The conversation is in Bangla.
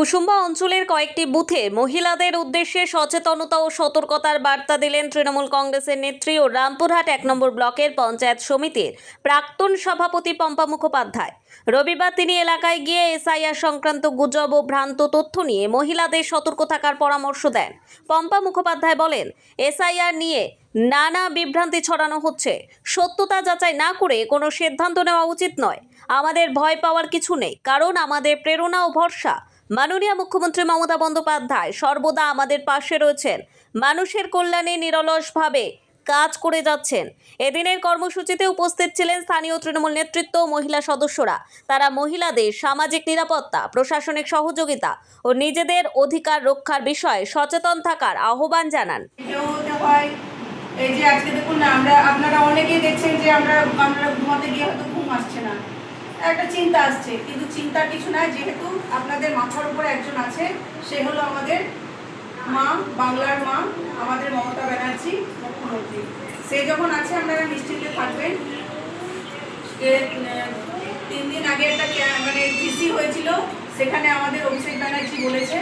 কুসুম্বা অঞ্চলের কয়েকটি বুথে মহিলাদের উদ্দেশ্যে সচেতনতা ও সতর্কতার বার্তা দিলেন তৃণমূল কংগ্রেসের নেত্রী ও রামপুরহাট ১ নম্বর ব্লকের পঞ্চায়েত সমিতির প্রাক্তন সভাপতি পম্পা মুখোপাধ্যায়। রবিবার তিনি এলাকায় গিয়ে এসআইআর সংক্রান্ত গুজব ও ভ্রান্ত তথ্য নিয়ে মহিলাদের সতর্ক থাকার পরামর্শ দেন। পম্পা মুখোপাধ্যায় বলেন, এসআইআর নিয়ে নানা বিভ্রান্তি ছড়ানো হচ্ছে। সত্যতা যাচাই না করে কোনো সিদ্ধান্ত নেওয়া উচিত নয়। আমাদের ভয় পাওয়ার কিছু নেই, কারণ আমাদের প্রেরণা ও ভরসা মাননীয় মুখ্যমন্ত্রী মমতা বন্দ্যোপাধ্যায় সর্বদা আমাদের পাশে রয়েছেন। মানুষের কল্যাণে নিরলসভাবে কাজ করে যাচ্ছেন। এদিনের কর্মসূচিতে উপস্থিত ছিলেন স্থানীয় তৃণমূল নেতৃত্ব ও মহিলা সদস্যরা। তারা মহিলাদের সামাজিক নিরাপত্তা, প্রশাসনিক সহযোগিতা ও নিজেদের অধিকার রক্ষার বিষয়ে সচেতন থাকার আহ্বান জানান। এই যে আজকে দেখুন না, আপনারা অনেকেই দেখছেন যে আমরা ঘুমাতে গিয়ে হয়তো ঘুম আসছে না, একটা চিন্তা আসছে, কিন্তু চিন্তার কিছু নাই, যেহেতু আপনাদের মাথার উপরে একজন আছে, সে হলো আমাদের মা, বাংলার মা, আমাদের মমতা ব্যানার্জি মুখ্যমন্ত্রী। সে যখন আছে আপনারা নিশ্চিন্তে থাকবেন। 3 দিন আগে একটা মানে কৃষি হয়েছিল, সেখানে আমাদের অভিষেক ব্যানার্জি বলেছে